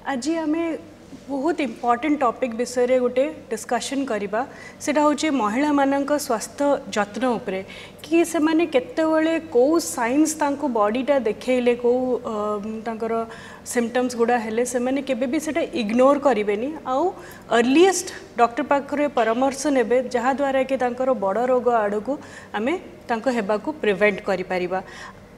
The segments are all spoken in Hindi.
आज आम बहुत इम्पोर्टेंट टॉपिक विषय रे गोटे डिस्कशन करवा सेटा होचे महिला मानक स्वास्थ्य जत्न उपरे कि से माने केतेबेले को साइंस तांको बॉडीटा देखैले को तांकर सिम्पटम्स गुड़ा हेले से माने केबे भी सेटा इग्नोर करिवेनी आउ अर्लीस्ट डॉक्टर पाखरे परामर्श नेबे जहा द्वारा कि तांकर बड़ रोग आड़को आमे तांको हेबा को प्रिवेंट करि परिबा।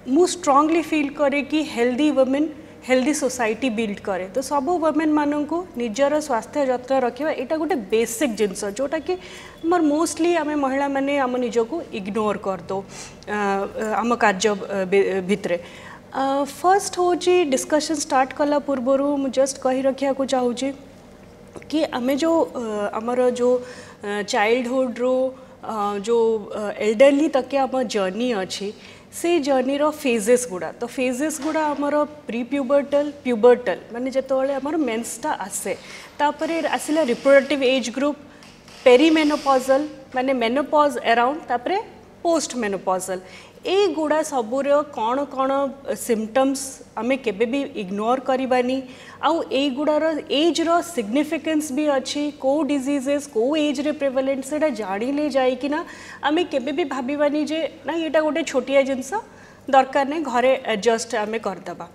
मु स्ट्रांगली फील करे कि healthy women healthy society build करे तो सब वुमेन मानन को निजर स्वास्थ्य जत्न रखा यहाँ गोटे बेसिक जिनस जोटा कि आम मोस्टली आम महिला माने आम निज को इग्नोर कर दो आम कार्य भितर। फर्स्ट हूँ डिस्कशन स्टार्ट कला पूर्वर मु जस्ट कही रखा को चाहूँगी कि आम जो आमर जो चाइल्डहुड रो जो एल्डरली तक आम जर्नी अच्छी से जर्नी रो फेजेस गुड़ा तो फेजेस गुड़ा आमर प्री प्यूबर्टल प्यूबर्टल माने जेतोले आमर मेंसटा आसे तापरे आसिला रिप्रोडक्टिव एज ग्रुप पेरीमेनोपॉजल माने मेनोपॉज अराउंड तापरे पोस्ट मेनोपॉजल ए गुड़ा सबुर कौन कौन सिम्पटम्स आमे केबे भी इग्नोर करिबानी आउ ए गुड़ार एज रो सिग्निफिकेंस भी अच्छी को डिजीजेस को एज रे प्रेवलेंट सेटा जानिले जाई कि ना आमे केबे भी भाबिबानी जे ना एटा गोटे छोटिया जिंस दरकार नै घरे एडजस्ट आमे करदबा।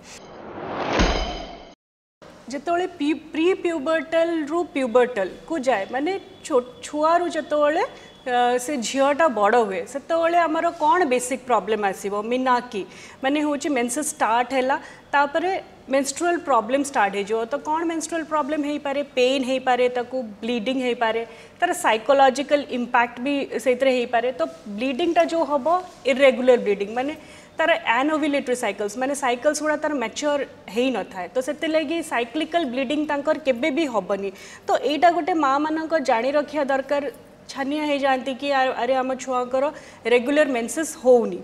जेतोले प्री प्यूबर्टल रु प्यूबर्टल को जाए माने छुआ रु जेतोले से झीटा बड़ हुए से आमर कौन बेसिक प्रॉब्लम आसीबो मीनाकी माने होची मेंसेस स्टार्ट हैला तापरे मेंस्ट्रुअल प्रॉब्लम स्टार्ट है जो तो कौन मेंस्ट्रुअल प्रॉब्लम है पारे पेन है पारे ताकू ब्लीडिंग है पारे तार साइकोलॉजिकल इंपैक्ट भी सेतरे है पारे तो ब्लीडिंग टा जो हबो इरेगुलर ब्लीडिंग माने तार एनोव्युलेटरी साइकल्स माने साइकल्स गुड़ा तार मैच्योर है न थाए तो सेते लगी साइक्लिकल ब्लीडिंग तांकर केबे भी हबनी तो एटा गोटे माँ मानक जानी रखिया दरकार छानिया हो जाती कि अरे आम छुआकर रेगुलर मेंसेस होनी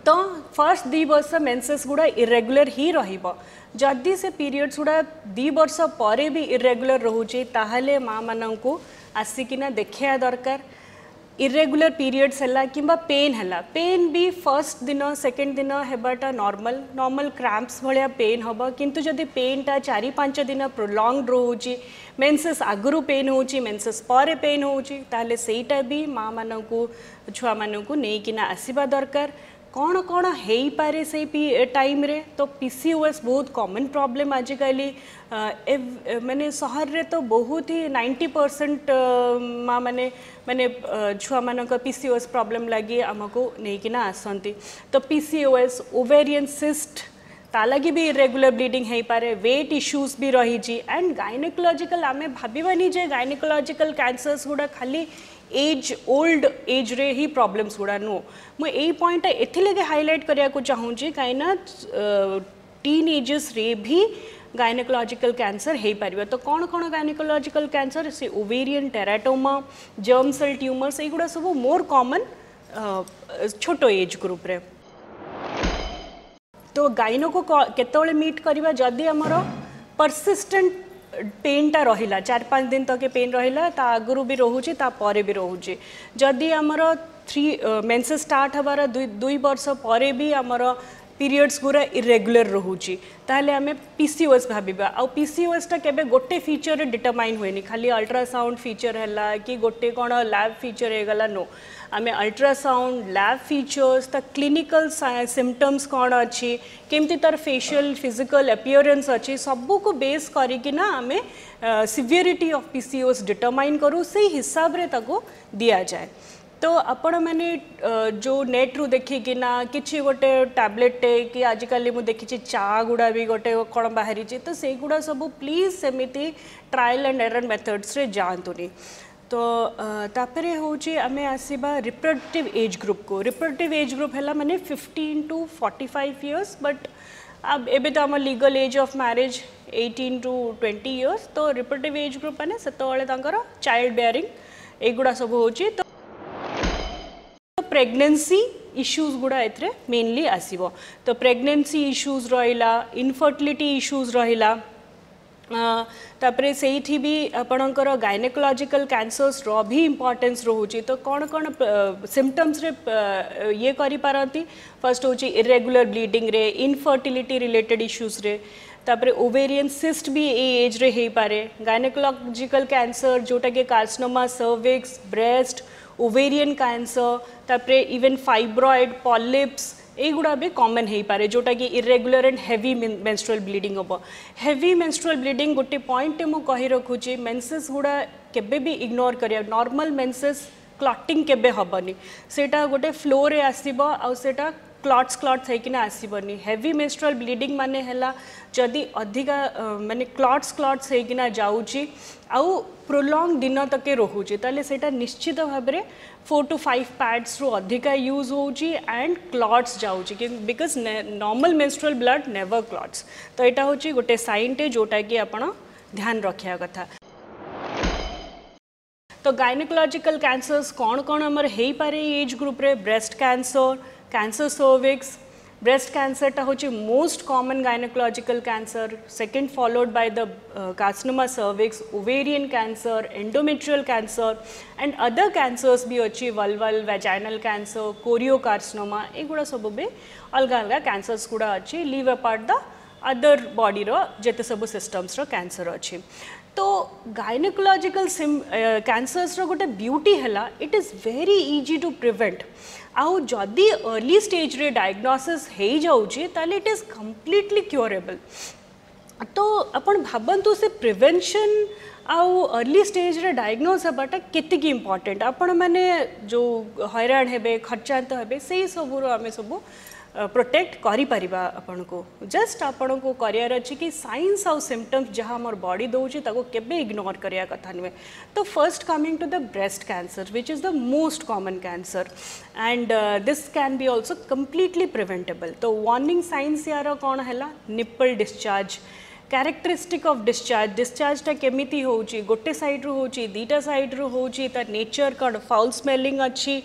तो फर्स्ट 2 वर्ष मेंसेस गुड़ा इरेगुलर ही रहिबो जदि से पीरियड्स गुड़ा 2 वर्ष पर भी इरेगुलर रोचे ताहले माँ मानू आसिकिना देखा दरकार इरेगुलर पीरियड्स है कि पेन है पेन भी फर्स्ट दिन सेकेंड दिन हेबाटा नॉर्मल क्रैम्प्स भाया पेन हम किंतु जदि पेनटा 4-5 दिन प्रोलॉन्ग्ड रोचे मेंसेस आगुरी पेन होची मेंसेस पर पेन होची ताहले सेटा भी माँ मानू छुआ मानू नहीं आसवा दरकार कौन कौन हो पारे से टाइम रे तो पीसीओएस बहुत कॉमन प्रॉब्लम आजिकल माने सहर रे तो बहुत ही 90% माँ माने माने छुआ मानक पीसीओएस प्रॉब्लम लगी आमको नहीं आसती तो पीसीओएस ओवेरियन सिस्ट तालगी भी इरेगुलर ब्लीडिंग है पारे वेट इश्यूज भी रही एंड गायनेकोलॉजिकल आमे भाबिबानी जे गायनेकोलॉजिकल कैंसर्स गुड़ा खाली एज ओल्ड एज रे ही प्रॉब्लम्स गुड़ा नो मुझे यही पॉइंट एथिलगे हाईलाइट करिया को चाहूँगी कहीं टीन एजेस रे भी गायनेकोलॉजिकल कैंसर है पारिबा तो कौन कौन गायनेकोलॉजिकल कैंसर से ovarian teratoma germ cell tumours एगुड़ा सब मोर कॉमन छोटो एज ग्रुप रे तो गाइनो को केतोले मीट करवा जदि आमर परसिस्टेंट पेन टा रहिला 4-5 दिन तक पेन रहिला ता आगुरु भी रोहुची ता परे भी रोहुची जदि आमर 3 मेंसेस स्टार्ट हबार 2 वर्ष परे भी आमर पीरियड्स गुरा इरेगुलर रोहुची ताहले आमे पीसीओएस भाबिबा आ पीसीओएस टा केबे गोटे फीचर डिटरमाइन होएनी खाली अल्ट्रासाउंड फीचर हैला कि गोटे कोन लैब फीचर हे गला नो आमे अल्ट्रासाउंड लैब फीचर्स ता क्लिनिकल सिम्पटम्स कौन अच्छी केमती तार फेशियल फिजिकल अपीयरेंस अच्छी सबू को बेस करिकि ना आमे सिवियरिटी ऑफ पीसीओएस डिटरमाइन करू से हिसाब रे ताको दिया जाए तो आपण मैंने जो नेट रू देखिकी ना कि गोटे टैबलेट कि आजिकल मुझे देखी चा गुड़ा भी गोटे कौन बाहरी तो से गुड़ा सब प्लीज सेमिति ट्रायल एंड एरर मेथड्स रे जातुनी तो तापरे होची आमे आसीबा रिप्रोडक्टिव एज ग्रुप को रिप्रोडक्टिव एज ग्रुप है माने 15 to 45 इयर्स बट अब एबे तो आम legal age of marriage 18 to 20 years तो रिप्रोडक्टिव एज ग्रुप मैंने से चाइल्ड बेयरिंग एगुड़ा सब होची तो प्रेगनेंसी इश्यूज गुड़ा एथरे मेनली आसीबो तो प्रेगनेंसी इश्यूज रहिला इनफर्टिलिटी इश्यूज रहिला तापरे सेठी भी आपणकर गायनेकोलॉजिकल कैंसर्स रो भी इंपॉर्टेंस रोची तो कौन कौन सिम्पटम्स रे ये करी पारती फर्स्ट होची इरेगुलर ब्लीडिंग रे इनफर्टिलिटी रिलेटेड इश्यूज रे तापर ओवेरियन सिस्ट भी ए एज रे हे पारे गायनेकोलॉजिकल कैंसर जोटा कि carcinoma cervix breast ovarian cancer तापर इवन फाइब्रॉइड पॉलिप्स एगुड़ा भी कॉमन हो पारे जोटा कि irregular and heavy menstrual bleeding हम हेवी मेंस्ट्रुअल ब्लीडिंग गोटे पॉइंट मु कही रखुची मेंसेस गुड़ा केबे भी इग्नोर करिया नॉर्मल मेंसेस क्लॉटिंग केबे हबनी सेटा गोटे फ्लो रे आसीबो आ सेटा क्लॉट्स होइकिना आसीबनी हेवी मेंस्ट्रुअल ब्लीडिंग माने हला जदि अधिका माने क्लॉट्स होइकिना जाउची आउ प्रोलॉन्ग दिन तक रोचे ताले सेटा निश्चित भाव में 4 to 5 पैड्स रो अधिका यूज होची एंड क्लॉट्स जाउची because normal menstrual blood never clots तो यहाँ होची गोटे साइन टे जोटा कि आपण ध्यान रखा कथा तो गायनेकोलॉजिकल कैंसर्स कौन कौन आमर हो पारे एज ग्रुप रे breast cancer cancer cervix breast cancer टा होची most common gynaecological cancer second followed by the carcinoma cervix ovarian cancer endometrial cancer and other cancers भी अच्छी वल्वल वैजाइनल कैंसर कोरियोकार्सिनोमा एगुड़ा सब भी अलग अलग कैंसर्स गुड़ा अच्छी leave apart the other body रो जेते सब सिस्टम्स रो कैंसर अच्छी तो गायनेकोलॉजिकल कैंसर्स रो गोटे ब्यूटी है it is very easy to prevent आउ जदि अर्ली स्टेज रे डायग्नोसिस हो जाउची ताले इट इज़ कंप्लीटली क्योरेबल तो अपन भाबंतु से प्रिवेंशन आउ अर्ली स्टेज रे डायग्नोस हबाटा केतिक इम्पोर्टेंट आपण माने जो हैरान हेबे खर्चांत हेबे से सबुर आमे सबु प्रोटेक्ट करि परिबा आपण को जस्ट आपण को करियर अछि कि साइंस आउ सिम्पटम्स जहाँ हमर बॉडी दउची ताको केबे इग्नोर करिया कथा नुहे तो first coming to the breast cancer which is the most common cancer and this can be also completely preventable तो वार्निंग साइंस यार कौन है nipple discharge characteristic of discharge टा केमिति होची गोटे साइड रू होची दीटा साइड रू होची ता नेचर कौन फाउल स्मेलिंग अच्छी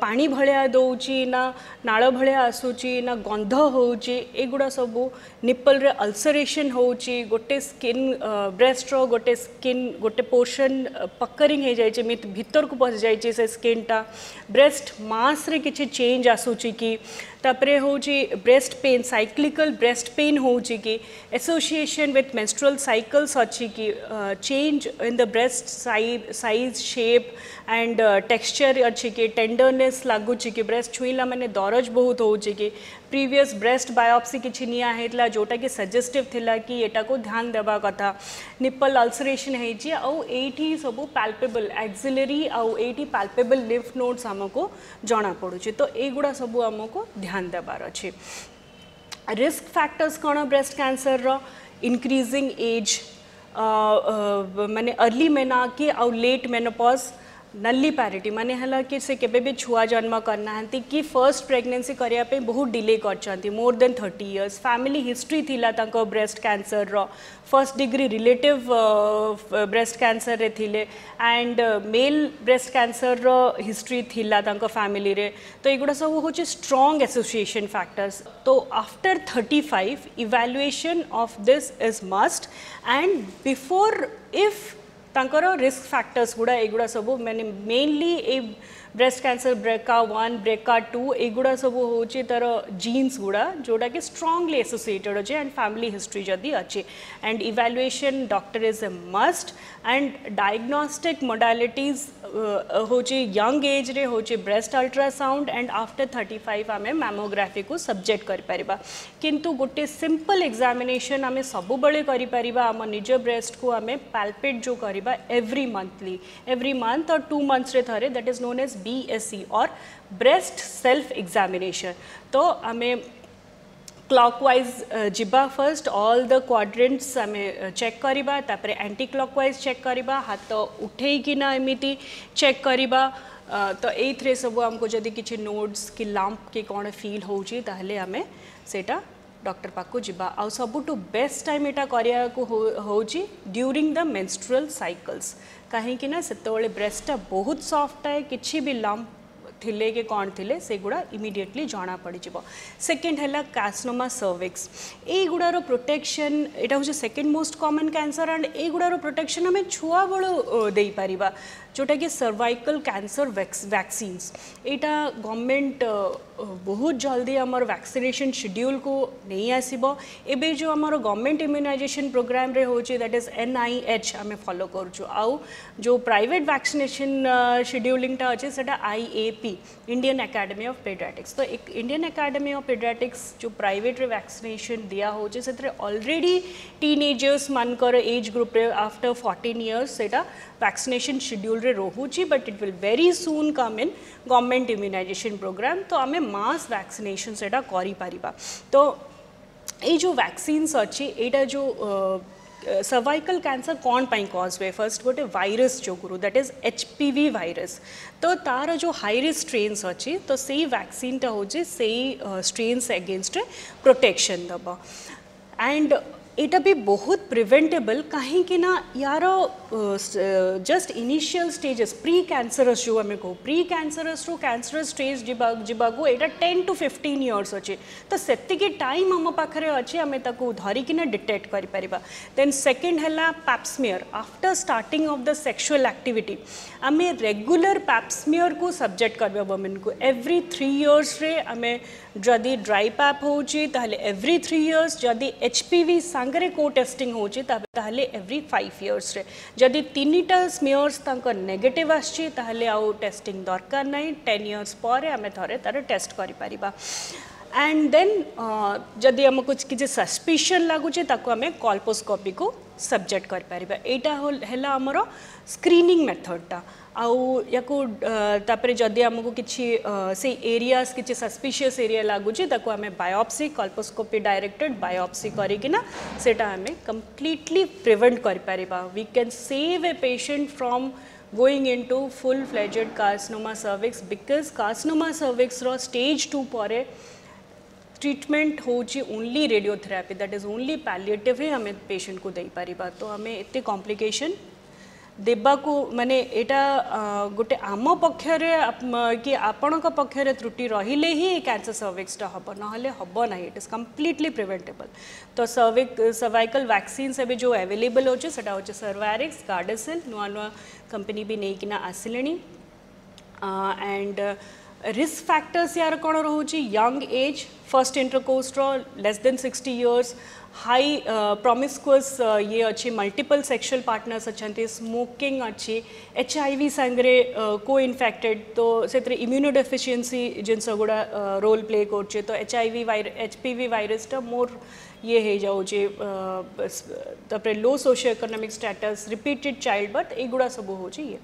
पानी भलिया दौची ना नाଳ भलिया आसुची ना गंध होची एगुड़ा सबू निप्पल रे अल्सरेशन होची गोटे स्किन ब्रेस्ट रो गोटे स्किन गोटे पोर्शन पकरिंग हो जाइए मित भीतर को पस जाइए से स्किन टा ब्रेस्ट मास रे किछि चेंज आसुची कि तापरे होची breast pain cyclical breast pain होची कि एसोसिएशन विथ मेंस्ट्रुअल साइकल्स अच्छी कि change in the breast size shape and texture अच्छी कि टेंडरनेस लगुच कि ब्रेस्ट छुईला मैंने दरज बहुत होची कि प्रीवियस ब्रेस्ट बायोप्सी किछि निया हेतला जोटा कि सजेस्टिव थिला कि एटा को ध्यान देबा कथा निप्पल अल्सरेशन हेची औ एठी सब पैल्पेबल एक्सिलरी औ एठी पैल्पेबल लिम्फ नोड्स हमको जाना पड़ुची तो एगुड़ा सब हमको ध्यान देबार अछि रिस्क फैक्टर्स कौन ब्रेस्ट कैंसर रो इंक्रीजिंग एज माने अर्ली मेना कि आउ लेट मेनोपॉज नल्ली पैरिटी माने हला कि से केबे भी छुआ जन्म करना हंती कि फर्स्ट प्रेगनेंसी करिया पे बहुत डिले करछंती more than 30 years family history थिला तांको ब्रेस्ट कैंसर रो first degree relative breast cancer रे थिले एंड मेल ब्रेस्ट कैंसर रो हिस्ट्री थिला तांको फैमिली रे तो एगुड़ा सब होचे स्ट्रॉन्ग एसोसिएशन फैक्टर्स तो after 35 evaluation of this is must and before if तांकर रिस्क फैक्टर्स गुड़ा एगुड़ा सब मैंने मेनली ए ब्रेस्ट कैंसर BRCA1 BRCA2 एगुड़ा सब होची तार जीन्स गुड़ा जोड़ा कि स्ट्रांगली एसोसिएटेड अच्छे एंड फैमिली हिस्ट्री जदि अच्छे and evaluation doctor is a must and diagnostic modalities होची यंग एज रे होची ब्रेस्ट अल्ट्रासाउंड एंड आफ्टर 35 आमे मैमोग्राफी को सब्जेक्ट कर परिबा किंतु गोटे सिंपल एग्जामिनेशन आमे सब बळे करि परिबा आम निज ब्रेस्ट को आमे पैल्पेट जो करिबा एवरी मंथ और 2 मंथ्स रे थरे that is known as BSE और ब्रेस्ट सेल्फ एग्जामिनेशन तो आमे क्लॉकवाइज जिबा फर्स्ट ऑल द क्वाड्रेंट्स आमे चेक करिबा तापरे एंटी क्लॉकवाइज चेक करिबा हाथ उठे कि ना एमिति चेक करिबा तो एथरे सब हमको जदि किछि नोड्स कि लंप कि कोन फील होची ताहले आमे सेटा डॉक्टर पाखु जिबा आ सबुठु बेस्ट टाइम एटा करिया को होची ड्यूरिंग द मेंस्ट्रुअल साइकल्स कहीं कि ना सेतोले ब्रेस्टा बहुत सॉफ्ट है किछि भी लंप थिले कि कौन थिले से गुड़ा इमीडिएटली जाना पड़ जिवो। सेकेंड है कार्सिनोमा सर्विक्स, ए गुड़ार प्रोटेक्शन एटा हूँ second most common cancer and ए गुड़ार प्रोटेक्शन आम छुआ बड़ू दे पारिबा जोटा कि सर्वाइकल कैंसर वैक्सीन्स एटा गवर्नमेंट बहुत जल्दी आमर वैक्सीनेशन शेड्यूल को नहीं आसीबो। एबे जो आमर गवर्नमेंट इम्यूनाइजेशन प्रोग्राम रे होची दैट इज NIH आमे फॉलो करछु। आउ जो प्राइवेट वैक्सीनेशन शेड्यूलिंग टा अछि सेटा IAP Indian Academy of Pediatrics. तो एक इंडियन एकेडमी ऑफ पेडियाट्रिक्स जो प्राइवेट रे वैक्सीनेशन दिया होची सेतरे ऑलरेडी टीनेजर्स मानकर एज ग्रुप रे आफ्टर 14 इयर्स सेटा वैक्सीनेशन शेड्यूल रे रोहुची, but it will very soon come in government immunization programme. तो आमे मास वैक्सीनेशन सेटा करि पारिबा। तो ये जो वैक्सीन्स अच्छी एटा जो सर्वाइकल कैंसर कौन पाई कॉज हुए, फर्स्ट गोटे वायरस जो गुरु दैट इज HPV वायरस। तो तार जो हाई रिस्क स्ट्रेन्स अच्छी तो से वैक्सीन टा हो से स्ट्रेन्स अगेंस्ट प्रोटेक्शन दबा। एंड एटा भी बहुत प्रिवेंटेबल कहीं ना यार just initial stages pre cancerous जो आम कहो प्री कैंसरस रू cancerous stage जीवाको Etah 10 to 15 years अच्छे। तो सेतिके टाइम आम पाखे अच्छे आम धरिकिना डिटेक्ट कर पारिबा। देन सेकेंड है Pap smear after starting of the sexual activity आम रेगुलर पैप्समियर को सब्जेक्ट करबा वुमेन को एवरी 3 इयर्स रे आम जदि ड्राई पैप होची ताहले एवरी 3 इयर्स, जदि HPV सांगरे को टेस्टिंग होची ताहले एवरी 5 इयर्स रे। जदि 3टा स्मियर्स तांको नेगेटिव आछि ताहले आउ टेस्टिंग दरकार नहीं, 10 इयर्स पर आम थरे तार टेस्ट करि पारिबा। एंड देन जदि आम कुछ किसी सस्पिशन लगुचे ताको आम कॉल्पोस्कोपी को सब्जेक्ट कर पारिबा। एटा होला हमर स्क्रीनिंग मेथडटा। आउ याको तापरे जदि आमको किछि से एरियास किछि सस्पिशियस एरिया लगुचे ताको आम बायोप्सी कॉल्पोस्कोपी डायरेक्टेड बायोप्सी करिकिना सेटा आम कंप्लीटली प्रिवेंट कर पारिबा। We can save a patient from going into full fledged carcinoma cervix because carcinoma cervix रो stage 2 पर ट्रीटमेंट होची only radiotherapy that is only palliative ही हमें पेशेंट को दे पारिबा। तो हमें एते कॉम्प्लिकेशन देबा को माने एटा गोटे आम पक्षरे कि आपणक पक्षरे त्रुटि रहिले ही कैंसर सर्विक्सटा हब नहले हब ना। It is completely preventable. तो सर्वाइकल वैक्सीन्स अभी जो अवेलेबल होचे सेटा होचे सर्वारिक्स गार्डासिल नुआ नुआ कंपनी भी नहीं किना आसिलेनी। एंड रिस्क फैक्टर्स यार कौन रोचे young age first intercourse less than 60 years high promiscuous ये अच्छी मल्टीपल सेक्सुअल पार्टनर्स अच्छा स्मोकिंग अच्छी HIV सांगरे को इन्फेक्टेड तो से इम्यूनोडेफिशिएंसी जिनस गुड़ा रोल प्ले करछे। तो HPV वायरसटा मोर ये है जाऊे तापर low socio economic status repeated child birth एगुड़ा सब होची ये।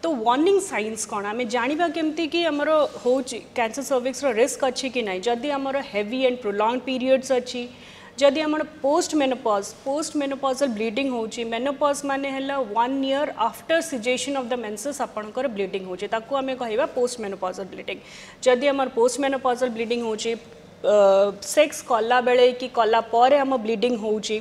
तो वार्निंग साइंस कौन आम जाना केमती कि आमर हो कैंसर सर्विक्स रिस्क अच्छी कि नहीं जदि आमर हेवी एंड प्रोलॉन्ग पीरियड्स अच्छी जदि आम पोस्ट मेनोपॉजल ब्लीडिंग होची मेनोपॉज माने है 1 year after caseation of the menses आपणकर ब्लीडिंग होची ताको आमे कहबा पोस्ट मेनोपॉजल ब्लीडिंग। जदि आम पोस्ट मेनोपॉजल ब्लीडिंग होची सेक्स कला बेले कि कला परे आम ब्लीडिंग होची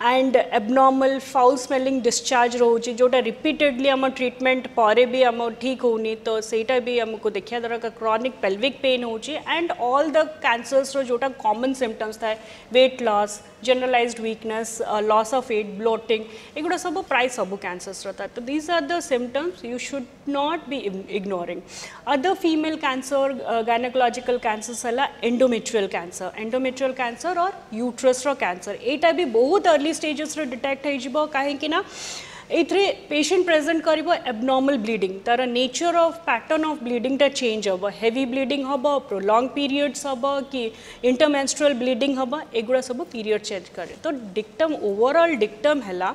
and abnormal foul smelling discharge रोचे जोटा रिपीटेडली आम ट्रीटमेंट पर भी आम ठीक होनी। तो सेटा भी आमको देखा दरकार क्रॉनिक पेल्विक पेन होची एंड ऑल द कैंसर्स रो जोटा कॉमन सिम्पटम्स था weight loss generalized weakness loss of weight bloating एगुड़ा सब प्राय सब कैंसर्स रहता है। तो these are the symptoms you should not be ignoring. Other female cancer gynaecological cancers है एंडोमेट्रियल कैंसर और यूट्रस रो कैंसर एटा भी बहुत अर्ली स्टेजेस रे डिटेक्ट हो कहीं एथरे पेशेंट प्रेजेंट करिबो एबनॉर्मल ब्लीडिंग तार nature of pattern of bleeding टा चेंज हम हेवी ब्लीडिंग हम प्रोलॉन्ग पीरियड्स हम कि इंटरमेंस्ट्रुअल ब्लीडिंग हम एगुड़ा सब पीरियड चेंज करे। तो डिक्टम ओवरऑल डिक्टम है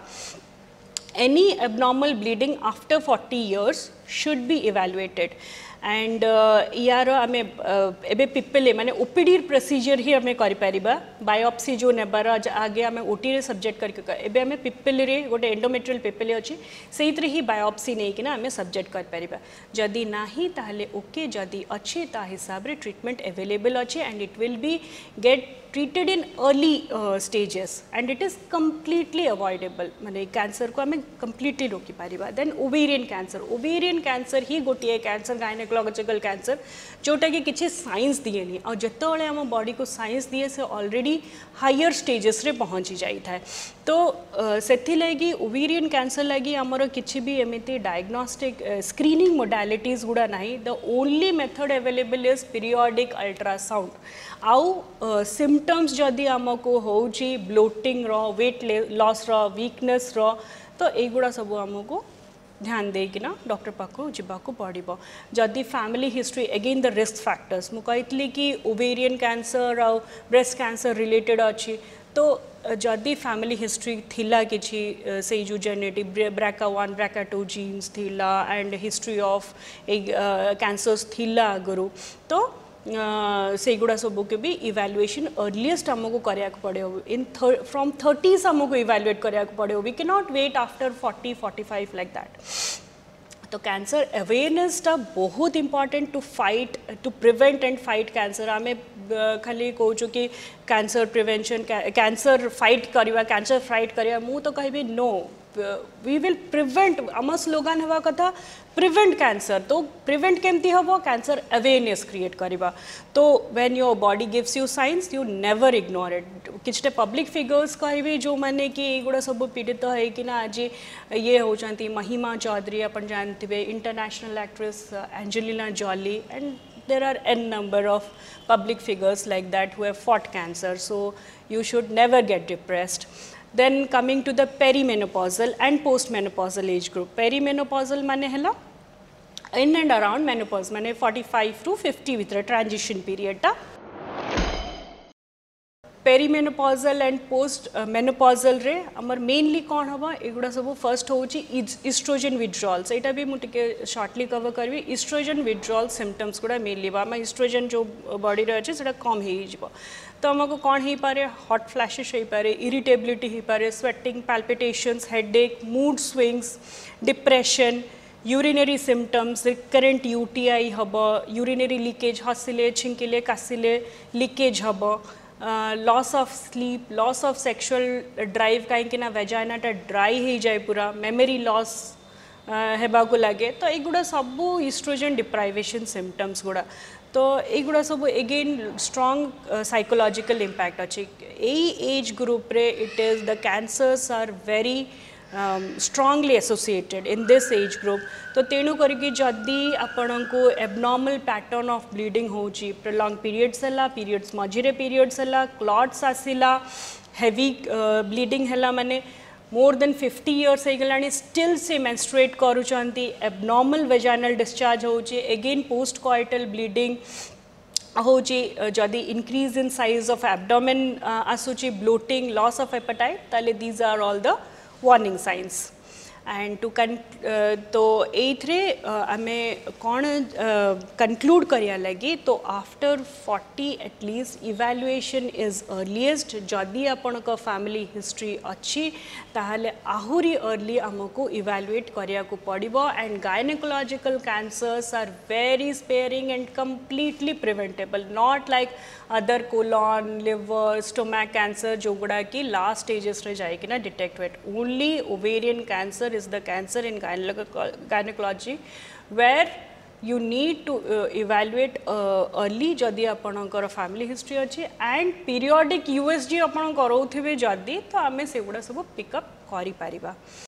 any abnormal bleeding after 40 years should be evaluated and यार आम एबे पिपेले माने ओपीडी प्रोसीजर ही आम करिपारिबा बायोप्सी जो नेबार आगे आम ओटी रे सब्जेक्ट करके एबे आम पिपेले रे गोटे एंडोमेट्रियल पिपेले अच्छी से ही बायोप्सी नहीं कि आम सब्जेक्ट करिपारिबा। जदि नाही ताहले ओके जदि अच्छी ता हिसाब रे ट्रीटमेंट अवेलेबल अच्छी and it will be get treated in early stages and it is completely avoidable माने कैंसर को आम completely रोकी पारिबा। देन ओवेरियन कैंसर ही गोटे कैंसर गायनेकोलॉजी गायनोकोलॉजिकल कैंसर जोटा कि किसी साइंस दिए और जितेबाला आम बॉडी को साइंस दिए से ऑलरेडी हायर स्टेजेस रे पहुँची जाई था। तो सेथि लगी ओवेरियन कैंसर लगी आमर किसी भी एमती डायग्नोस्टिक स्क्रीनिंग मोडालिटीज गुड़ा नहीं। The only method available is periodic ultrasound. आउ सिम्पटम्स जदि आमको होची ब्लोटिंग रो वेट लॉस रो वीकनेस रो तो एगुड़ा सब आमको ध्यान देकिना डॉक्टर पाखु जावाक पड़ो। जदि family history again the risk factors मुझे कि ओवेरियन कैंसर आ ब्रेस्ट कैंसर रिलेटेड अच्छी तो जदि फैमिली हिस्ट्री थिला किछि से जो जेनेटिक BRCA1 BRCA2 जीन्स थिला एंड हिस्ट्री ऑफ कैंसर्स थिला आगु तो से गुड़ा सब के भी इवैल्यूएशन अर्लीस्ट आमको कराया पड़े इन फ्रॉम 30s आमको इवैल्यूएट कराया पड़े। We can not wait after 40-45 like that. तो कैंसर अवेयरनेस टा बहुत important to fight to prevent and fight cancer. आम खाली कहूँ कि कैंसर प्रिवेंशन कैंसर फाइट करवा कैंसर फाइट करवा मु तो कहबी नो वी विल प्रिवेंट आम स्लोगान हवा कथा प्रिवेंट कैंसर। तो प्रिवेंट केमती हम कैंसर अवेयरनेस क्रिएट करवा। तो when your body gives you signs you never ignore it. किछटे पब्लिक फिगर्स कहबे जो मैंने कि गुड़ा सब पीड़ित है कि ना आज ये होती महिमा चौधरी अपन जानते international actress Angelina Jolie and there are n number of public figures like that who have fought cancer. So you should never get depressed. Then coming to the perimenopausal and postmenopausal age group. Perimenopausal माने हला in and around menopause माने 45 to 50 वितर transition period टा। पेरीमेनोपॉजल एंड पोस्ट मेनोपॉजल रे हमर मेनली कौन हवा एगुड़ा सब फर्स्ट होची इस्ट्रोजन विड्रॉल्स। एटा भी मुझे शॉर्टली कवर करबी। इस्ट्रोजन विड्रॉल सिम्पटम्स गुड़ा मेनली आम इस्ट्रोजन जो बॉडी रे अच्छे सेटा कम हो तो आमको कौन हो पारे हॉट फ्लैशेस हो पारे इरिटेबिलिटी हो पारे sweating palpitations headache mood swings depression urinary symptoms recurrent UTI हम यूरिनरी लीकेज हसिले छिंकिले कासिले लीकेज हम loss of sleep loss of sexual drive कहीं वेजाइनाटा ड्राई हो जाए पूरा मेमोरी लॉस हेबाकु लगे। तो एगुड़ा सब इस्ट्रोजन डिप्राइवेशन सिम्पटम्स गुड़ा तो एगुड़ा सब एगेन स्ट्रॉन्ग साइकोलॉजिकल इम्पैक्ट अच्छी एज ग्रुप रे। It is the cancers are very strongly associated in this age group। तो तेणु करके जदि आपण को एबनॉर्मल पैटर्न ऑफ ब्लीडिंग होची प्रोलॉन्ग पीरियड्स है पीरियड्स मझिरे पीरियड्स है क्लॉट्स आसिला हेवी ब्लीडिंग है माने मोर देन 50 years हो गलानी स्टिल से मेंस्ट्रुएट करूचंती एबनॉर्मल वेजाइनल डिस्चार्ज होची अगेन पोस्ट कॉइटल ब्लीडिंग होची जदि increase in size of abdomen आसुची ब्लोटिंग लॉस ऑफ एपेटाइट ताले these are all the warning signs। And to तो एथरे आमे कौन कंक्लूड करिया लगी तो after 40 at least evaluation is earliest. जदि आपण को फैमिली हिस्ट्री अच्छी ताहले आहुरी अर्ली आमको इवैल्यूएट करिया को पड़िबो। And gynaecological cancers are very sparing and completely preventable not like other colon liver stomach cancer जो गुड़ा की लास्ट स्टेजेस रे जाए कि ना डिटेक्ट वेट। Only ovarian cancer is the cancer in gynecology where you need to evaluate early जदि आपणकर फैमिली हिस्ट्री अच्छी एंड पीरियोडिक USG आपण करोथिबे जदि तो आमे से गुड़ा सब पिकअप करि पारिबा।